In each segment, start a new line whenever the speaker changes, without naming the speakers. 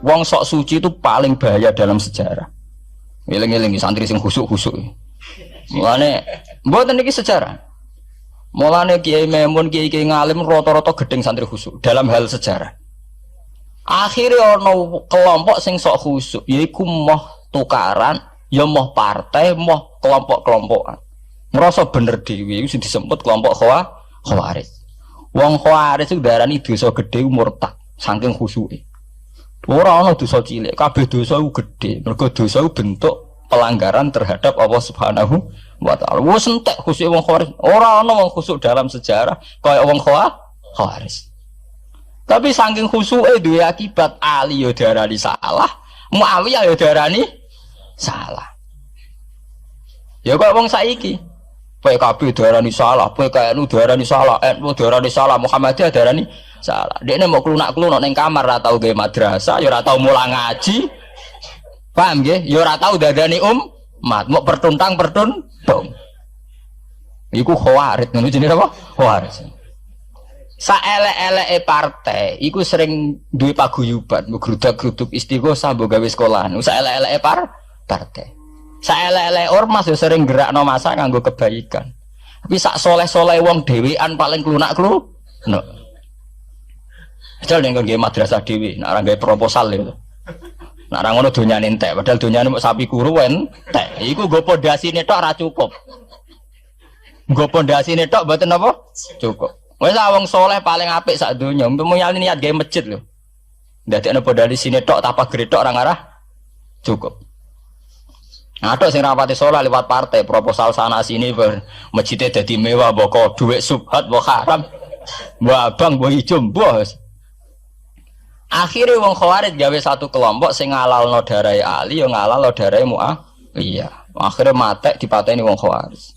Wong sok suci itu paling bahaya dalam sejarah. Ngeling-ngeling santri sing khusuk-khusuk. Mulane mboten iki sejarah. Mulane Kiai Memun, Kiai ngalim rata-rata gedeng santri khusuk dalam hal sejarah. Akhirnya ono kelompok sing sok khusuk, yaiku moh tukaran, ya moh partai, moh kelompok-kelompokan. Ngerasa bener dhewe iku sing disebut kelompok Khawarij. Wong Khawarij iku darani dosa gedhe murtad saking khusuke. Ora ana dosa cilik, kabeh dosa iku gedhe. Mergo dosa iku bentuk pelanggaran terhadap Allah Subhanahu wa taala. Wes entek khusuk wong Khawarij. Ora ana wong khusuk dalam sejarah kaya wong Khawarij. Tapi saking khusuke duwe akibat Ali yo darani salah, Muawiyah yo darani salah. Ya kok wong saiki PKB darani salah, PKNU darani salah, NU darani salah, Muhammadiyah darani salah. Dekne mau klunak-klunuk ning kamar ora tau gawe madrasah, ya ora tau mulang ngaji. Paham nggih? Ya ora tau dadani umat, mau pertuntang-pertuntung. Iku Khawarij, ngono jenenge apa? Khawarij. Saelek-eleke partai iku sering duwe paguyuban, ngrudak-gruduk istighosah mbok gawe sekolahan. Saelek-eleke partai. Saelek-eleke ormas yo sering gerakno masa nganggo kebaikan. Tapi sak soleh-soleh wong dhewean paling klunak-klunuk. Padahal ning nggo madrasah dhewe, nek ora gawe proposal lho. Nek ora ngono donyane entek, padahal donyane mok sapi kuru entek. Iku nggo pondasine tok ora cukup. Nggo pondasine tok mboten apa? Cukup. Wes wong soleh paling apik sak donya, mulyane niat gawe masjid lho. Ndadekno pondasine tok tapa gredok ora ngarah cukup. Ada sing rapati soleh lewat partai, proposal sana sini masjidnya jadi mewah, boko duit subhat, boko haram, mbok abang, mbok ijo, bos. Akhirnya wong Khawarij gawe satu kelompok sing ngalalno darai Ali, yo ngalalno darai Muawiyah. Akhirnya matek dipateni wong Khawarij.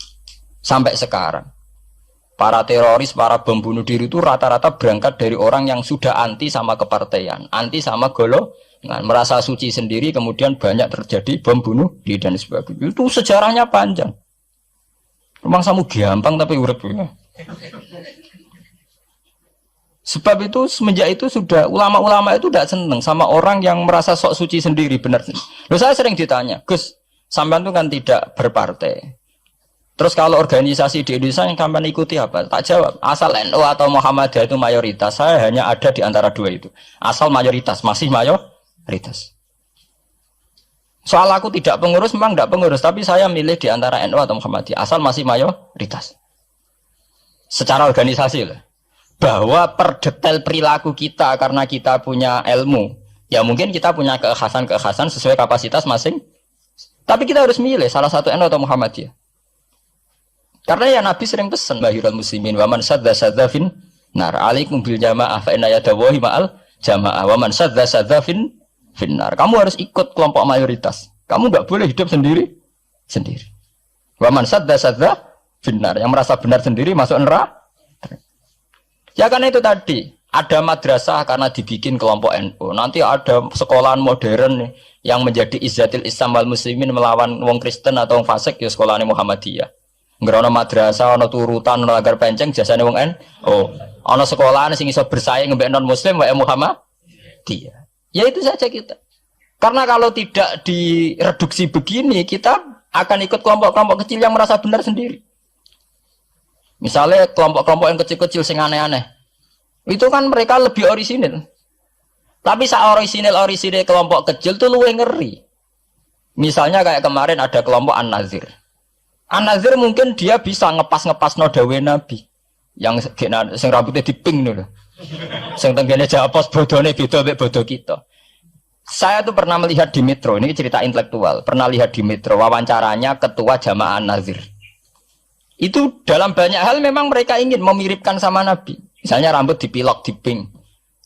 Sampai sekarang para teroris, para bom bunuh diri itu rata-rata berangkat dari orang yang sudah anti sama kepartaian, anti sama golongan, merasa suci sendiri, kemudian banyak terjadi bom bunuh diri dan sebagainya. Itu sejarahnya panjang. Memang samu gampang tapi urip. Sebab itu semenjak itu sudah ulama-ulama itu tidak senang sama orang yang merasa sok suci sendiri, benar. Loh, saya sering ditanya, Gus, sampean itu kan tidak berpartai. Terus kalau organisasi di Indonesia yang sampean ikuti apa? Tak jawab. Asal NU atau Muhammadiyah itu mayoritas, saya hanya ada di antara dua itu. Asal mayoritas, masih mayoritas. Soal aku tidak pengurus, memang tidak pengurus, tapi saya milih di antara NU atau Muhammadiyah. Asal masih mayoritas. Secara organisasi lah. Bahwa per detail perilaku kita karena kita punya ilmu, ya mungkin kita punya keekhasan sesuai kapasitas masing. Tapi kita harus milih salah satu NU atau Muhammadiyah. Karena ya Nabi sering pesan bahirul muslimin wa man sadza fin nar alaikum bil jamaah fa inna yadawahi ma'al jamaah wa man sadza fin nar. Kamu harus ikut kelompok mayoritas. Kamu enggak boleh hidup sendiri. Wa man sadza fin nar, yang merasa benar sendiri masuk neraka. Ya kan itu tadi, ada madrasah karena dibikin kelompok NU. Nanti ada sekolahan modern yang menjadi izzatil Islam wal muslimin melawan wong Kristen atau wong fasik, ya sekolahan Muhammadiyah. Ngerono madrasah, ono turutan, ono lagar penceng, jasane wong ono sekolahan sing iso bersaing mbek non muslim wae Muhammadiyah. Ya itu saja kita. Karena kalau tidak direduksi begini, kita akan ikut kelompok-kelompok kecil yang merasa benar sendiri. Misalnya kelompok-kelompok yang kecil-kecil sing aneh-aneh. Itu kan mereka lebih orisinil. Tapi orisinil kelompok kecil itu luwih ngeri. Misalnya kayak kemarin ada kelompok An-Nazir. An-Nazir mungkin dia bisa ngepas no dawe Nabi yang sing rambutnya diping lho. Sing tenggene japos bodone beda mek bodo kita. Saya tuh pernah melihat di Metro, ini cerita intelektual. Pernah lihat di Metro wawancaranya ketua Jamaah An-Nazir. Itu dalam banyak hal memang mereka ingin memiripkan sama Nabi. Misalnya rambut dipilok diping.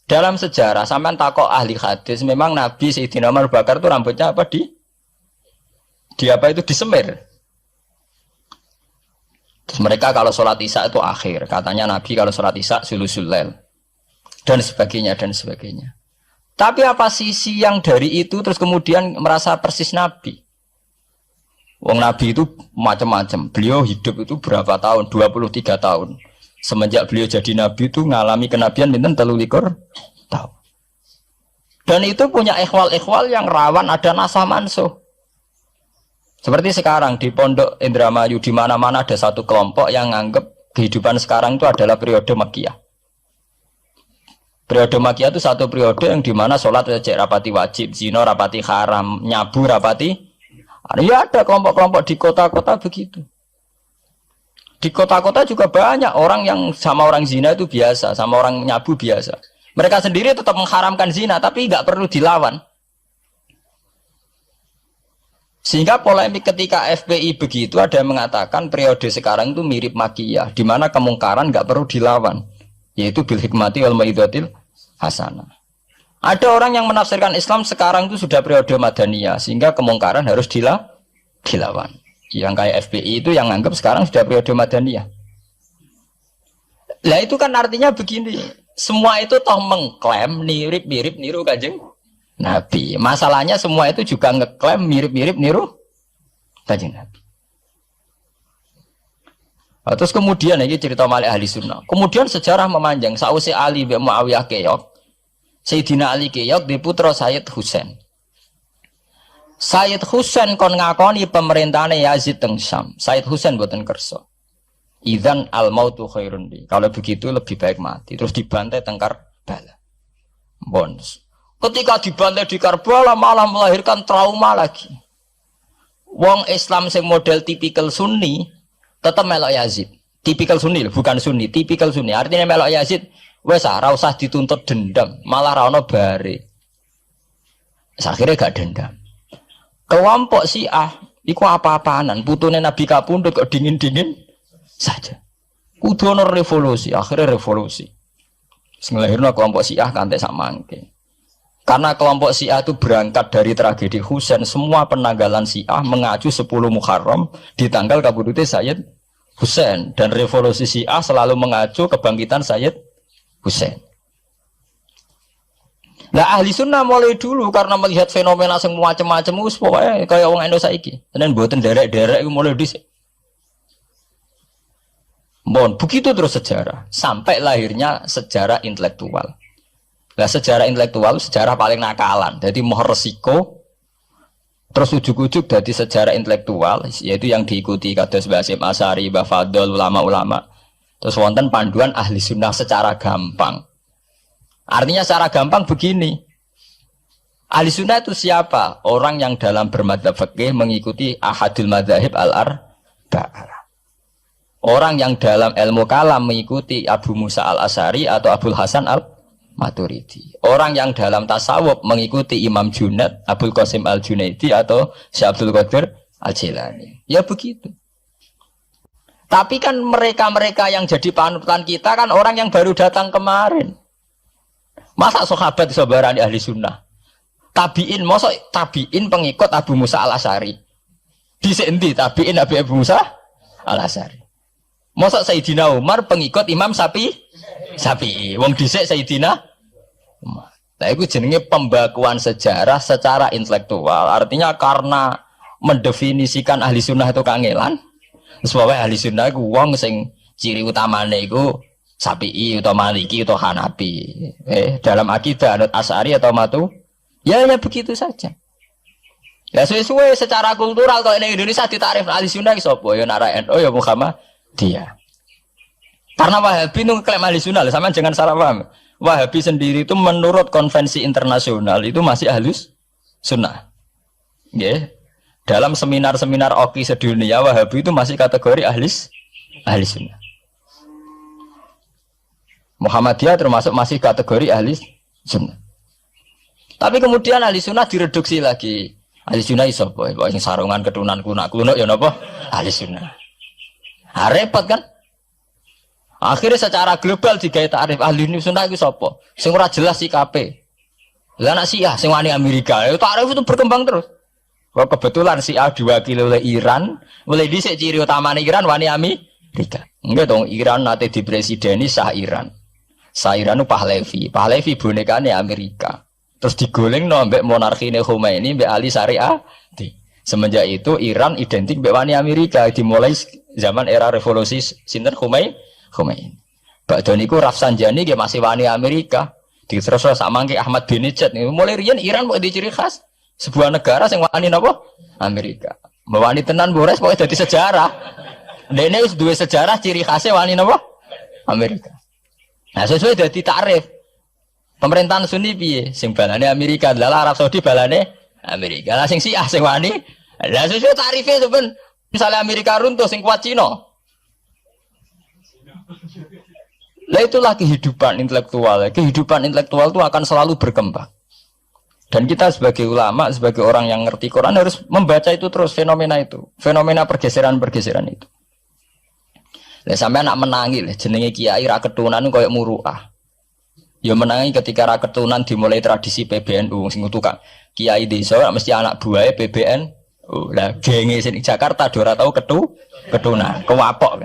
Dalam sejarah sampean takok ahli hadis, memang Nabi Sayyidina Umar Bakar itu rambutnya apa di apa itu disemir. Terus mereka kalau sholat isya itu akhir, katanya Nabi kalau sholat isya sulusul lail dan sebagainya dan sebagainya. Tapi apa sisi yang dari itu terus kemudian merasa persis Nabi? Wong Nabi itu macam-macam. Beliau hidup itu berapa tahun? 23 tahun. Semenjak beliau jadi Nabi itu ngalami kenabian pinten 23 tahun. Dan itu punya ikhwal-ikhwal yang rawan ada nasah mansuh. Seperti sekarang di Pondok Indramayu di mana-mana ada satu kelompok yang nganggap kehidupan sekarang itu adalah periode Makkiyah. Periode Makkiyah itu satu periode yang dimana sholat cek rapati wajib, zina rapati haram, nyabu rapati. Ya ada kelompok-kelompok di kota-kota begitu. Di kota-kota juga banyak orang yang sama orang zina itu biasa, sama orang nyabu biasa. Mereka sendiri tetap mengharamkan zina, tapi nggak perlu dilawan. Sehingga polemik ketika FPI begitu ada yang mengatakan periode sekarang itu mirip Makkiyah, di mana kemungkaran nggak perlu dilawan, yaitu bil hikmati wal mau'izatil hasanah. Ada orang yang menafsirkan Islam sekarang itu sudah periode Madaniyah, sehingga kemungkaran harus dilawan. Yang kayak FPI itu yang anggap sekarang sudah periode Madaniyah. Lah itu kan artinya begini. Semua itu toh mengklaim mirip-mirip niru Kanjeng Nabi. Masalahnya semua itu juga ngeklaim mirip-mirip niru Kanjeng Nabi. Nah, terus kemudian ini cerita Malik ahli sunnah. Kemudian sejarah memanjang. Sausi Ali bin Muawiyah keok, Sayyidina Ali keok di putra Sayyid Husain. Sayyid Husain kon ngakoni pemerintahane Yazid teng Syam. Sayyid Husain boten kersa. Idzan al mautu khairun li. Kalau begitu lebih baik mati. Terus dibantai teng Karbala. Bonus. Ketika dibantai di Karbala malah melahirkan trauma lagi. Wong Islam sing model tipikal Sunni tetap melok Yazid. Tipikal Sunni bukan Sunni, tipikal Sunni. Artinya melok Yazid wes ora usah dituntut dendam, malah ra ono bare. Akhirnya gak dendam. Kelompok Syiah iku apa-apaanan, putune Nabi kapundhut kok dingin-dingin saja. Kudu ono revolusi, akhirnya revolusi. Ngelahirno kelompok Syiah kanthi sak mangke. Karena kelompok Syiah itu berangkat dari tragedi Husain, semua penanggalan Syiah mengacu 10 Muharram di tanggal kabudute Sayyid Husain, dan revolusi Syiah selalu mengacu kebangkitan Sayyid Husain. Nah ahli sunnah mulai dulu karena melihat fenomena semua macam-macam wis pokoke kaya wong Indonesia saiki. Tenan mboten derek-derek iku mulai dhisik. Bon, begitu terus sejarah sampai lahirnya sejarah intelektual. Nah, sejarah intelektual sejarah paling nakalan. Jadi mau resiko terus ujuk-ujuk dari sejarah intelektual yaitu yang diikuti kados Mbah Hasyim Asy'ari, Mbah Fadl, ulama-ulama. Terus wonten panduan ahli sunnah secara gampang. Artinya secara gampang begini. Ahli sunnah itu siapa? Orang yang dalam bermadzhab fikih mengikuti ahadul madzahib al-arba'ah. Orang yang dalam ilmu kalam mengikuti Abu Musa al-Asy'ari atau Abul Hasan al-Maturidi. Orang yang dalam tasawuf mengikuti Imam Junaid, Abul Qasim al-Junaidi atau Syekh Abdul Qadir al-Jilani. Ya begitu. Tapi kan mereka-mereka yang jadi panutan kita kan orang yang baru datang kemarin. Masa sahabat disabarani ahli sunnah? Tabi'in, masa tabi'in pengikut Abu Musa al-Asy'ari? Dhisik endi tabi'in Abu Musa al-Asy'ari? Masa Sayyidina Umar pengikut Imam Syafi'i. Wong dhisik Sayyidina Umar. Nah itu jenenge pembakuan sejarah secara intelektual. Artinya karena mendefinisikan ahli sunnah itu kangelan. Sebabnya ahli sunnah itu wong sing ciri utamane iku Syafi'i atau Maliki atau Hanafi. Dalam akidah anut Asy'ari atau Matu. Ya begitu saja. Ya sesuai secara kultural kalau di Indonesia ditarif ahli sunnah sapa? Ya Nara NU ya Muhammad dia. Karena Wahabi itu klaim ahli sunnah, sama jangan salah paham. Wahabi sendiri itu menurut konvensi internasional itu masih ahli sunnah. Yeah. Dalam seminar-seminar OKI sedunia Wahabi itu masih kategori ahli sunnah. Muhammadiyah termasuk masih kategori ahli sunnah. Tapi kemudian ahli sunnah direduksi lagi. Ahli sunnah iso apa? Yang sarungan ketunan kuno ya napa? Ahli sunnah. Repot kan? Akhirnya secara global digawe takrif ahli sunnah itu sapa? Sing ora jelas sikape. Lah nek Syiah sing wani Amerika, takrif itu berkembang terus. Kok kebetulan Syiah diwakili oleh Iran, mulai dhisik ciri utamane Iran wani Amerika. Enggak dong, Iran nate dipresideni Shah Iran. Shah Iran itu Pahlavi. Pahlavi bonekane Amerika. Terus digolengno mbek monarkine Khomeini mbek Ali Syariah. Semenjak itu Iran identik mbek wani Amerika dimulai zaman era revolusi sinten Khomeini. Bakdo niku Rafsanjani nggih masih wani Amerika. Terus sama kayak Ahmad bin Nejat nih. Mulai riyen Iran mau di ciri khas sebuah negara yang wani napa? Amerika. Wani tenan Bores pokoknya jadi sejarah. Dene wis duwe sejarah ciri khasnya wani napa? Amerika. Nah, sesuai dadi takrif. Pemerintahan Sunni piye? Sing balane Amerika, lha Arab Saudi balane Amerika. Lah sing Syiah sing wani. Lah sesuai tarife sampean misalnya Amerika runtuh sing kuat Cina. Lah itulah kehidupan intelektual. Kehidupan intelektual itu akan selalu berkembang. Dan kita sebagai ulama, sebagai orang yang ngerti Quran harus membaca itu terus fenomena itu, fenomena pergeseran-pergeseran itu. Lah sampean nak menangi lah jenenge kiai ra ketunan koyo muruah. Ya menangi ketika ra ketunan dimulai tradisi PBNU sing tukang kiai desa mesti anak buahe PBNU. Lah genge sing Jakarta ora tau ketunan, kewapok.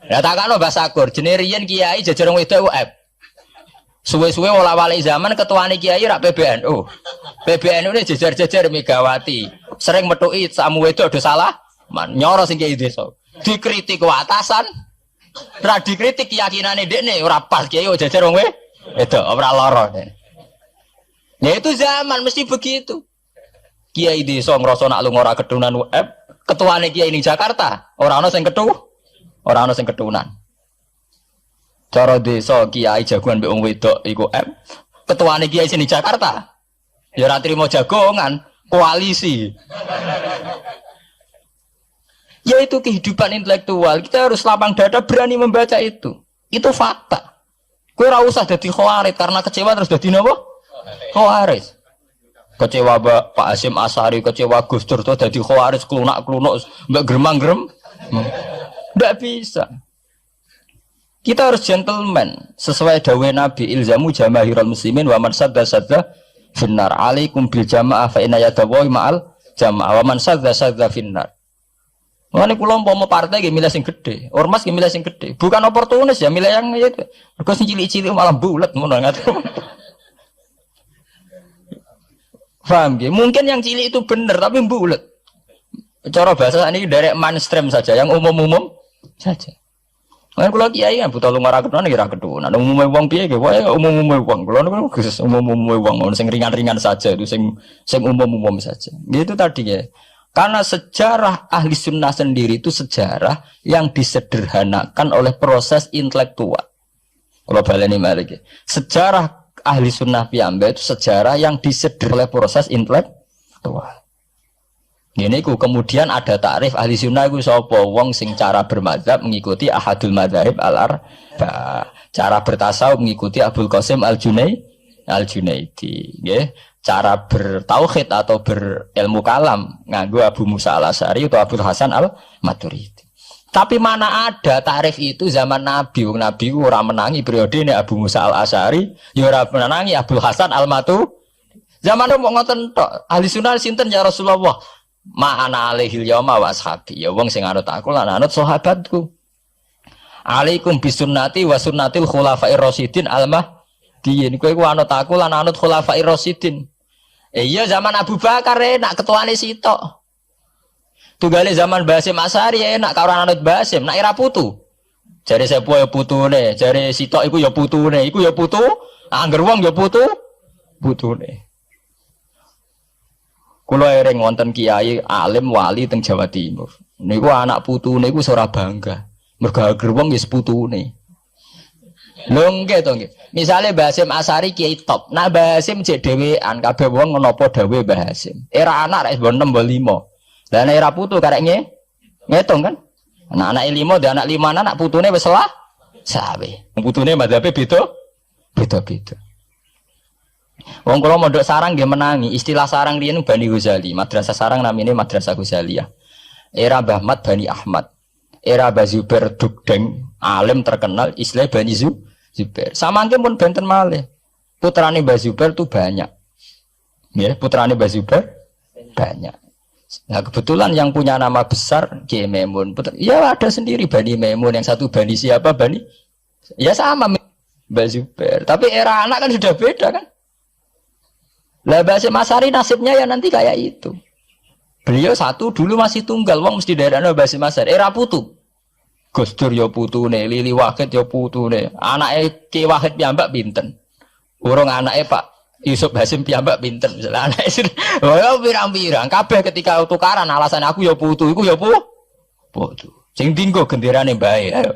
Lah takano Mbah Sagur, jenenge riyen kiai jajar wong wedok UF. Suwe-suwe wala-wali zaman ketuane kiai rak PBNU. PBNU ne jajar-jajar Megawati. Sering metuki samu wedok do salah, nyoro sing kiai desa. Dikritik ke atasan, ra dikritik keyakinane dekne ora pas kiai jajar wong wedok ora lara. Ya itu zaman mesti begitu. Kiai desa ngrasa nak lunga ora ketunan UF, ketuane kiai ning Jakarta, ora ana sing ora ana sing ketunan. Cara desa kiai jagoan mbek wong wedok iku ketuane kiai sini Jakarta. Ya ora trimo jagongan, koalisi. Ya itu kehidupan intelektual. Kita harus lapang dada berani membaca itu. Itu fakta. Kowe ora usah dadi khawarit karena kecewa terus dadi napa? Khawarit. Kecewa Pak Hasyim Asy'ari, kecewa Gus Dur terus dadi khawarit klunak-klunuk mbek gremang-grem. Tidak bisa. Kita harus gentleman sesuai dawuh Nabi ilzamu jamaahirul muslimin wa man sadda finnar alaikum bil jamaah fa inna yadawi ma'al jamaah wa man sadda finnar. Mane kula umpama partai nggih milih sing gedhe, ormas nggih milih sing gedhe. Bukan oportunis ya milih yang itu. Mergo sing cilik-cilik malah bulet ngono ngaten. Paham nggih? Mungkin yang cilik itu benar tapi bulet. Cara bahasa ini dari mainstream saja, yang umum-umum saja. Kan kula kiai kan buta lunga ra ketunan ra ketunan. Umume wong piye ge wae umume wong. Kula niku umume wong sing ringan-ringan saja itu sing umum-umum saja. Gitu tadi ya. Karena sejarah ahli sunnah sendiri itu sejarah yang disederhanakan oleh proses intelektual. Kalau baleni malih sejarah ahli sunnah piyambak itu sejarah yang disederhanakan oleh proses intelektual. Ini ku kemudian ada takrif ahli sunnah ku sapa wong sing cara bermadzhab mengikuti ahadul madzhab al-arba, cara bertasawuf mengikuti Abdul Qasim al-Junaidi, nggih. Cara bertauhid atau berilmu kalam nganggo Abu Musa al-Asy'ari atau Abdul Hasan al-Maturidi. Tapi mana ada takrif itu zaman Nabi, wong Nabi ora menangi periode ini Abu Musa al-Asy'ari, ya ora menangi Abdul Hasan al-Maturidi. Zaman mau ngoten tok, ahli sunnah sinten ya Rasulullah? Ma'ana alaihil yauma wa ashabi. Ya wong sing anut aku lan anut sahabatku. Alaikum bisunnati wa sunnatil khulafair rasyidin al-mahdiyyin. Kowe ku anut aku lan anut khulafair rasyidin. Iya zaman Abu Bakar enak ketuane sitok. Tunggale zaman Basim Asy'ari enak karo anut Basim, nak ira putu. Jare sepuh ya putune, jare sitok iku ya putune, iku ya putu, angger wong ya putune. Kula ereng wonten kiai alim wali teng Jawa Timur. Niku anak putune iku ora bangga. Mergo ager wong wis putune. Lho nggih to nggih. Misale Mbah Hasyim Asy'ari kiai top. Nah Mbah Hasyim jek dhewean kabeh wong menapa dawuh Mbah Hasyim. Era anak rek 6 mbok 5. Lah nek era putu karek ngitung kan. Anak 5 dan anak 5 anak putune wis salah sawe. Putune madhabe beda-beda. Wong kula mondok sarang nggih menangi, istilah sarang riyen Bani Ghazali, madrasah sarang namine Madrasah Ghazaliyah. Era Mbah Ahmad Bani Ahmad. Era Mbah Zubair Dugdeng, alim terkenal istilah Bani Zubair. Samangke pun benten malih. Putrane Mbah Zubair itu banyak. Ya, putrane Mbah Zubair banyak. Nah, kebetulan yang punya nama besar Kiai Maimun. Ya ada sendiri Bani Maimun, yang satu Bani siapa? Bani. Ya sama Mbah Zubair. Tapi era anak kan sudah beda kan? Lah Basim Asy'ari nasibnya ya nanti kayak itu. Beliau satu dulu masih tunggal, wong mesti daerahnya Basim Asy'ari. Era putu. Gus Dur ya putune, Lili Wahid ya putune. Anake Ki Wahid piyambak pinten? Urung anake Pak Yusuf Hasim piyambak pinter misalnya anake oh pirang-pirang kabeh ketika tukaran alasan aku ya putu iku ya putu. Sing dinggo genderane bae ayo.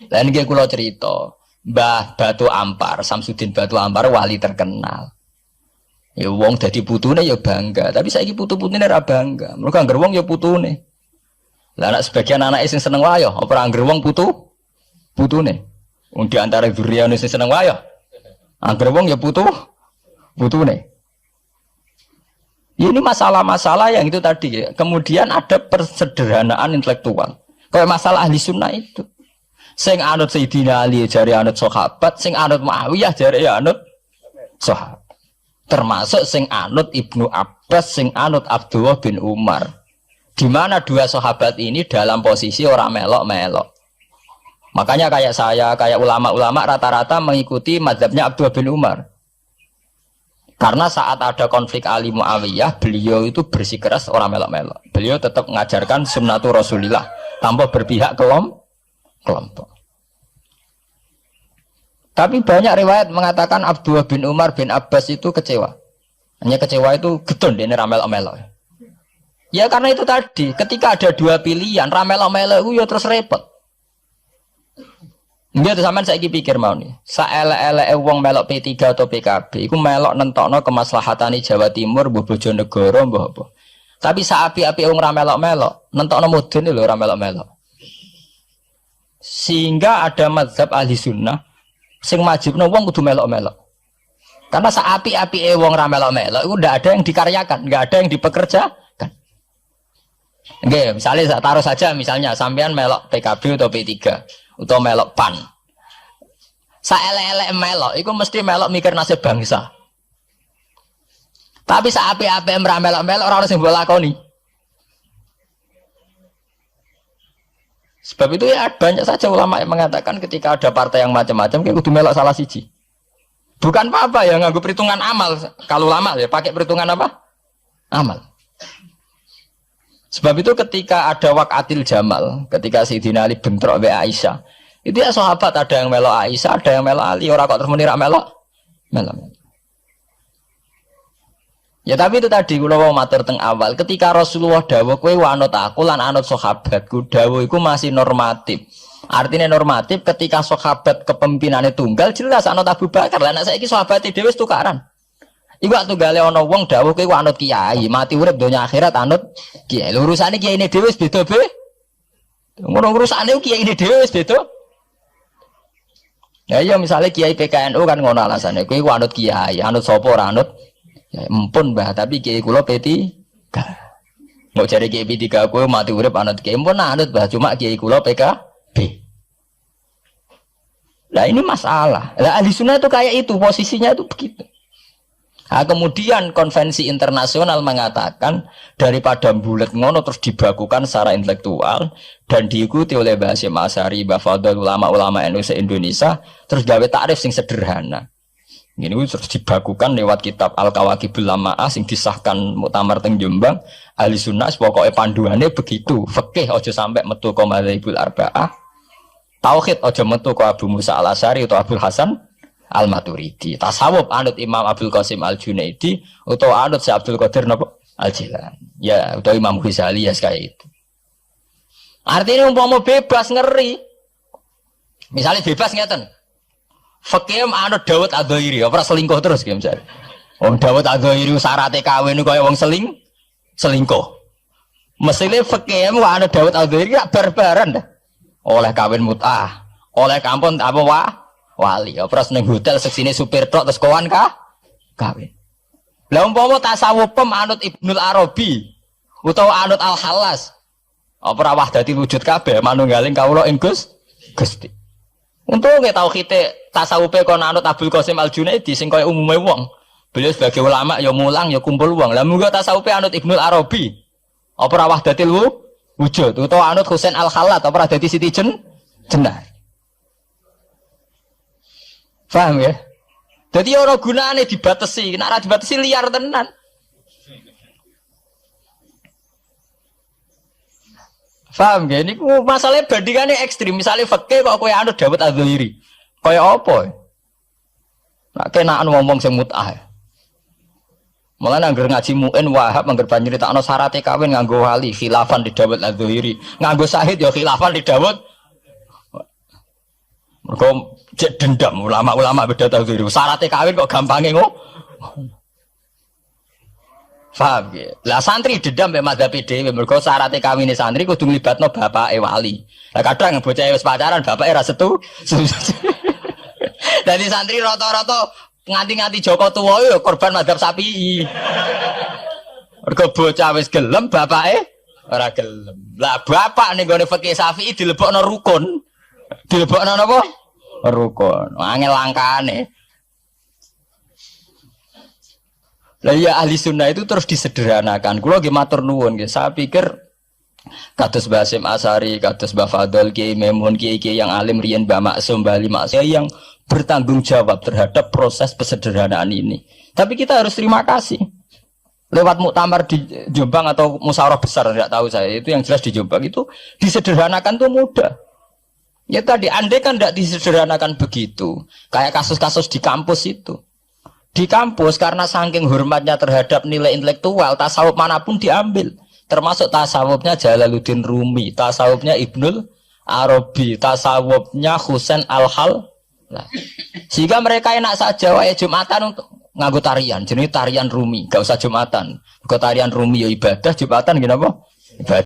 Lan iki kula cerita, Mbah Batu Ampar, Samsudin Batu Ampar wali terkenal. Ya wong dadi putune ya bangga, tapi saiki putu-putune ora bangga. Mergo angger wong ya putune. Lah anak sebagian anake sing seneng wayo, apa angger wong putune. Wong di antara duriyane sing seneng wayo. Angger wong ya putune. Ini masalah-masalah yang itu tadi ya. Kemudian ada persederhanaan intelektual. Kayak masalah ahli sunnah itu. Sing anut Sayyidina Ali jare anut sahabat, sing anut Muawiyah jare ya anut sahabat. Termasuk sing anut Ibnu Abbas, sing anut Abdullah bin Umar. Di mana dua sahabat ini dalam posisi orang melok-melok. Makanya kayak saya, kayak ulama-ulama rata-rata mengikuti mazhabnya Abdullah bin Umar. Karena saat ada konflik Ali Muawiyah, beliau itu bersikeras orang melok-melok. Beliau tetap mengajarkan sunnatul Rasulillah tanpa berpihak kelompok. Tapi banyak riwayat mengatakan Abdullah bin Umar bin Abbas itu kecewa. Hanya kecewa itu getun dia ramel-melok. Ya karena itu tadi, ketika ada dua pilihan, ramel-melok itu ya terus repot. Enggak tuh sampean saiki pikir mau nih. Saelek-eleke wong melok P3 atau PKB iku melok nentokno kemaslahatane Jawa Timur, mbuh Bojonegoro, mbuh apa. Tapi saapi-api wong ra melok-melok, nentokno mudun lho ra melok-melok. Sehingga ada mazhab ahli sunnah sing wajibno wong kudu melok-melok. Karena saapi-api wong ra melok-melok iku ndak ada yang dikaryakan, nggak ada yang dipekerjakan. Oke, misalnya taruh saja misalnya sampean melok PKB atau P3 atau melok PAN. Saelek-elek melok iku mesti melok mikir nasib bangsa. Tapi saapi-api ra melok-melok ora ono sing mbok lakoni. Sebab itu ya banyak saja ulama yang mengatakan ketika ada partai yang macam-macam kayak kudu melok salah siji. Bukan apa-apa ya nganggo perhitungan amal. Kalau ulama ya pakai perhitungan apa? Amal. Sebab itu ketika ada waqatil Jamal, ketika Sayyidina Ali bentrok be Aisyah, itu ya sahabat ada yang melok Aisyah, ada yang melok Ali, orang kok terus muni ra melok. Ya tapi itu tadi kula mau matur teng awal, ketika Rasulullah dawuh kowe anut aku lan anut sahabatku, dawuh iku masih normatif. Artinya normatif ketika sahabat kepemimpinannya tunggal jelas anut Abu Bakar. Lah nek saiki sahabate dhewe wis tukaran. Iku waktu gale ana wong dawuh kowe anut kiai, mati urip donya akhirat anut kiai. Lho urusane kiyaine dhewe wis beda be. Ngono urusane kiyaine dhewe wis beda. Ya iya misalnya kiai PKNU kan ngono alasane, kowe anut kiai, anut sapa ora anut ya empun Mbah, tapi kiai kula P3. Mau cari kiai P3 kowe mati urip anut kiai empun anut Mbah, cuma kiai kula PKB. Lah ini masalah. Lah ahli sunnah itu kayak itu, posisinya itu begitu. Nah, kemudian konvensi internasional mengatakan daripada bulat ngono terus dibakukan secara intelektual dan diikuti oleh Mbah Hasyim Asy'ari, Mbah Fadl, ulama-ulama NU se-Indonesia, terus gawe takrif sing sederhana. Ini terus dibakukan lewat kitab Al-Kawakibul Lama'ah sing disahkan muktamar teng Jombang. Ahli sunnah pokoknya panduannya begitu. Fikih aja sampai metu ka madzhabul arba'ah. Tauhid aja metu ka Abu Musa Al-Asy'ari atau Abdul Hasan Al-Maturidi. Tasawuf anut Imam Abdul Qasim Al-Junaidi atau anut Syekh Abdul Qadir Al-Jilani. Ya, atau Imam Ghazali ya kayak itu. Artinya umpama bebas ngeri. Misalnya bebas ngeten. Fikih anut Dawud Adzairi, ora selingkuh terus ki misalnya. Wong Dawud Adzairi syaratnya kawin kaya wong selingkuh. Mesine fikih anut Dawud Adzairi gak barbaran dah. Oleh kawin mut'ah, oleh kampung apa wali, ora seneng hotel seksine supir tok terus kawan kawin. Lah umpama tasawuf anut Ibnul Arabi utawa anut Al-Hallas. Apa wahdatil wujud kabeh manunggaling kawula ing Gusti. Untuk nggak tahu kita tasawufe kon anut Abdul Qasim Al-Junaidi sing kaya umume wong. Beliau sebagai ulama ya mulang ya kumpul wong. Lah muga tasawufe anut Ibnul Arabi. Apa ra wahdatil wujud utawa anut Husain Al-Khallat apa ra dadi Siti Jenar. Paham ya? Jadi ora gunane dibatasi, nek ora dibatasi liar tenan. Paham gak? Ini masalahnya bandingannya ekstrim. Misalnya fakih kok kowe anut Dawud Adzairi, Kaya apa? Nak kenaan ngomong sing mut'ah. Malah nangger ngaji muin Wahab angger banjur nyritakno syaraté kawin nganggo wali khilafan di Dawud Az-Zuhairi. Nganggo syahid ya khilafan di Dawud. Mergo cek dendam ulama-ulama beda Az-Zuhairi. Syaraté kawin kok gampange paham ya? Lah santri dendam mek madzhab dhewe mergo syaraté kawine santri kudu nglibatno bapake wali. Lah kadang bocah wis pacaran bapake ra setu. Dadi santri rata-rata nganti-nganti Joko tuwa yo korban madzhab Syafi'i. Mergo bocah wis gelem bapake ora gelem. Lah bapak ning gone fikih Syafi'i dilebokno rukun. Dilebokno napa? Rukun. Angel langkane. Lah ya ahli sunnah itu terus disederhanakan. Kula nggih matur nuwun nggih. Saya pikir kados Basim Asari, kados Mbah Fadl, Kiai Memun, kiai-kiai yang alim riyen Mbah Maksum, Bali Maksum yang bertanggung jawab terhadap proses kesederhanaan ini. Tapi kita harus terima kasih. Lewat muktamar di Jombang atau musyawarah besar tidak tahu saya, itu yang jelas di Jombang itu disederhanakan tuh mudah. Ya tadi andai kan tidak disederhanakan begitu, kayak kasus-kasus di kampus itu. Di kampus karena saking hormatnya terhadap nilai intelektual, tasawuf manapun diambil. Termasuk tasawufnya Jalaluddin Rumi, tasawufnya Ibnul Arabi, tasawufnya Husain Al-Hal. Nah, sehingga mereka enak saja wae Jumatan untuk nganggo tarian, jenis tarian Rumi, gak usah Jumatan. Kok tarian Rumi ya ibadah, Jumatan gini apa? Ibadah.